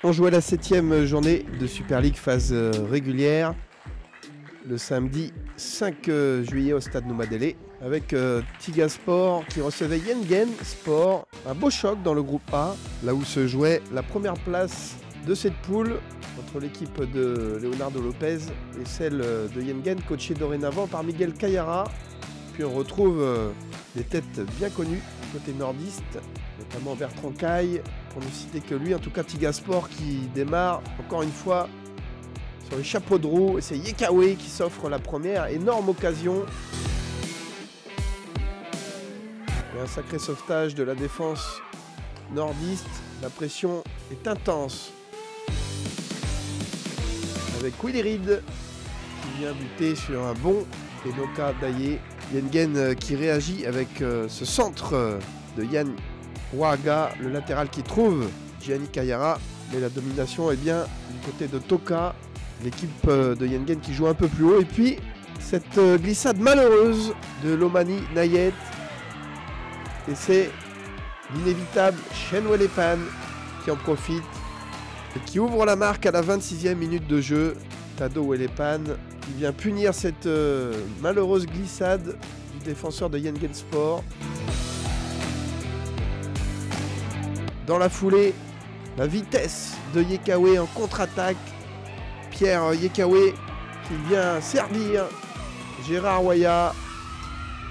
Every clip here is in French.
On jouait la 7e journée de Super League phase régulière le samedi 5 juillet au stade Noumadélé avec Tigaspor qui recevait Yengen Sport. Un beau choc dans le groupe A, là où se jouait la première place de cette poule entre l'équipe de Leonardo Lopez et celle de Yengen, coachée dorénavant par Miguel Cayara. Puis on retrouve des têtes bien connues du côté nordiste, notamment Bertrand Caille, pour ne citer que lui. En tout cas, Tigaspor qui démarre encore une fois sur les chapeaux de roue. Et c'est Yekawe qui s'offre la première énorme occasion. Et un sacré sauvetage de la défense nordiste. La pression est intense. Avec Willy Reed qui vient buter sur un bon Enoka Daye. Yengen qui réagit avec ce centre de Yann Ouaga, le latéral qui trouve Gianni Kayara. Mais la domination est bien du côté de Toka, l'équipe de Yengen qui joue un peu plus haut. Et puis cette glissade malheureuse de Lomani Nayet. Et c'est l'inévitable Shen Welepan qui en profite et qui ouvre la marque à la 26e minute de jeu. Tado Welepan qui vient punir cette malheureuse glissade du défenseur de Yengen Sport. Dans la foulée, la vitesse de Yekawe en contre-attaque. Pierre Yekawe qui vient servir Gérard Waya.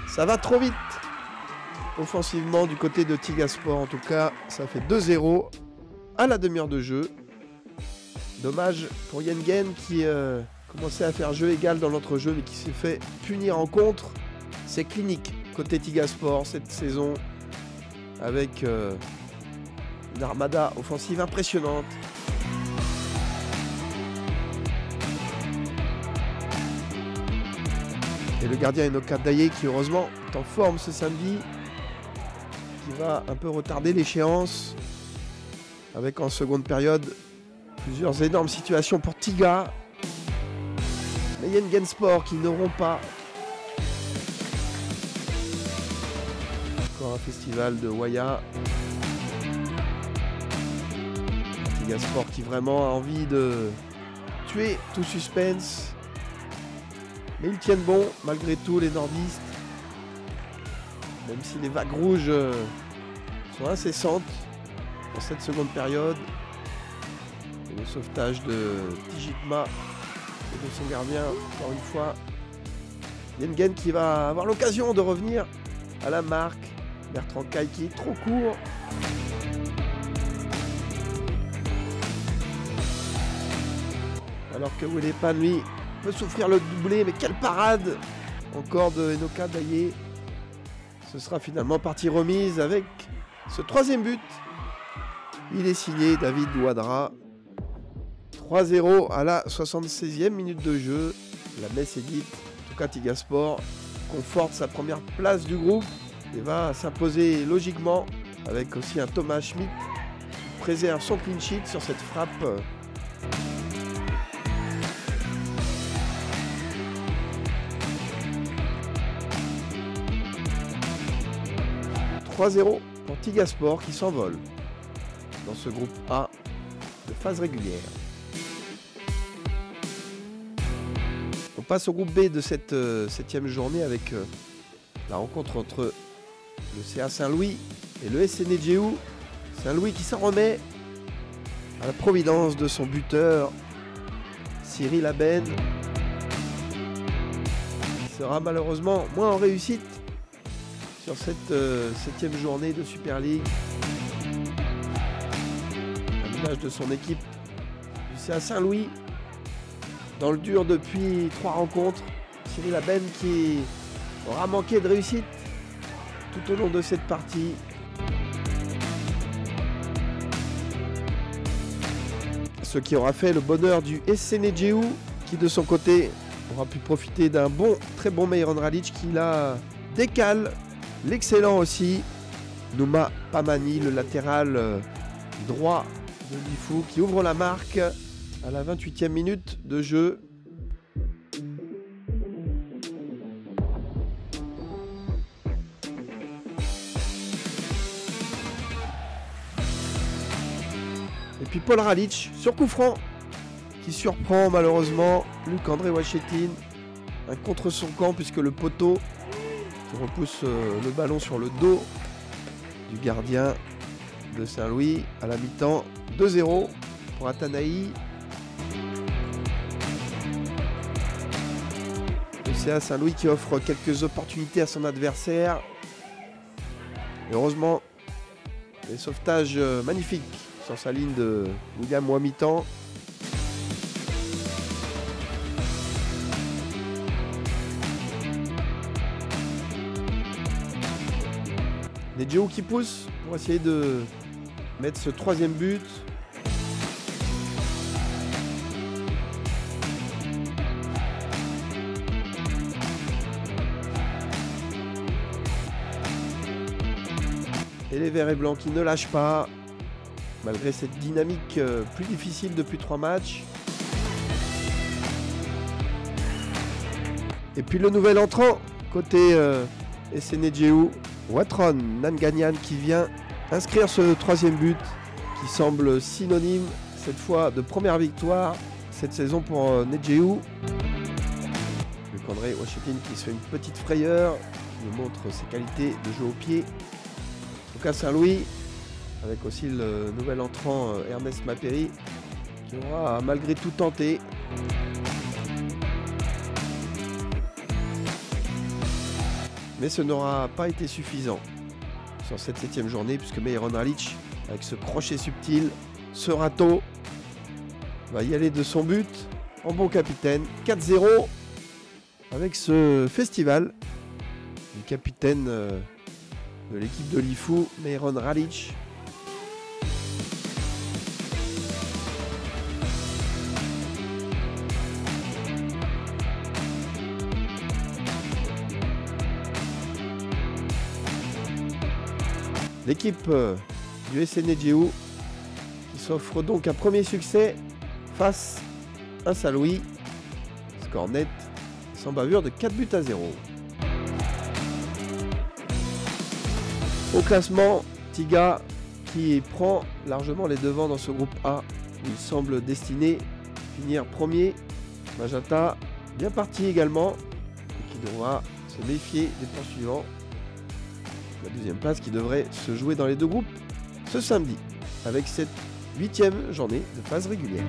Ça va trop vite offensivement du côté de Tigaspor. En tout cas, ça fait 2-0 à la demi-heure de jeu. Dommage pour Yengen qui commençait à faire jeu égal dans l'entrejeu mais qui s'est fait punir en contre. C'est clinique côté Tigaspor cette saison avec une armada offensive impressionnante. Et le gardien Enoka Daye qui heureusement est en forme ce samedi, qui va un peu retarder l'échéance avec en seconde période plusieurs énormes situations pour Tiga. Mais Yengen Sport qui n'auront pas. Encore un festival de Waya. Tigaspor qui vraiment a envie de tuer tout suspense. Mais ils tiennent bon malgré tout les nordistes. Même si les vagues rouges sont incessantes dans cette seconde période. Et le sauvetage de Tijitma et de son gardien, encore une fois. Yengen qui va avoir l'occasion de revenir à la marque. Bertrand Caille qui est trop court. Alors que Welepan, lui, peut souffrir le doublé. Mais quelle parade encore de Enoka Daye. Ce sera finalement partie remise avec ce troisième but. Il est signé David Ouadra. 3-0 à la 76e minute de jeu. La messe est dite. En tout cas, Tigaspor conforte sa première place du groupe et va s'imposer logiquement avec aussi un Thomas Schmidt qui préserve son clean sheet sur cette frappe. 3-0 pour Tigaspor qui s'envole dans ce groupe A de phase régulière. On passe au groupe B de cette 7e journée avec la rencontre entre le CA Saint-Louis et le SNEJU. Saint-Louis qui s'en remet à la providence de son buteur Cyril Aben. Il sera malheureusement moins en réussite sur cette 7e journée de Super League. À l'image de son équipe du CA Saint-Louis. Dans le dur depuis 3 rencontres. Cyril Aben qui aura manqué de réussite tout au long de cette partie. Ce qui aura fait le bonheur du SNEJU qui de son côté aura pu profiter d'un très bon Meiron Ralic qui la décale. L'excellent aussi Nouma Pamani, le latéral droit de Lifou qui ouvre la marque à la 28e minute de jeu. puis Paul Ralic sur coup franc qui surprend malheureusement Luc-André Wachetine. Un contre son camp puisque le poteau qui repousse le ballon sur le dos du gardien de Saint-Louis à la mi-temps. 2-0 pour Atanaï. Le CA Saint-Louis qui offre quelques opportunités à son adversaire. Et heureusement, les sauvetages magnifiques sur sa ligne de William Wamitan. Nedjou qui pousse pour essayer de mettre ce troisième but. Et les verts et blancs qui ne lâchent pas, malgré cette dynamique plus difficile depuis 3 matchs. Et puis le nouvel entrant, côté SC Nedjou, Watron Nanganyan qui vient inscrire ce troisième but, qui semble synonyme cette fois de première victoire cette saison pour Nedjou. Luc-André Wachetine qui se fait une petite frayeur, qui nous montre ses qualités de jeu au pied. En tout cas Saint-Louis, avec aussi le nouvel entrant Ernest Mapéry, qui aura malgré tout tenté. Mais ce n'aura pas été suffisant sur cette 7e journée, puisque Meiron Ralic, avec ce crochet subtil, ce râteau, va y aller de son but en bon capitaine. 4-0 avec ce festival du capitaine de l'équipe de l'IFU, Meiron Ralic. L'équipe du SC Nedjou qui s'offre donc un premier succès face à Saint-Louis. Score net sans bavure de 4-0. Au classement, Tiga qui prend largement les devants dans ce groupe A. Il semble destiné à finir premier. Magenta bien parti également et qui devra se méfier des poursuivants. La deuxième place qui devrait se jouer dans les deux groupes ce samedi avec cette 8e journée de phase régulière.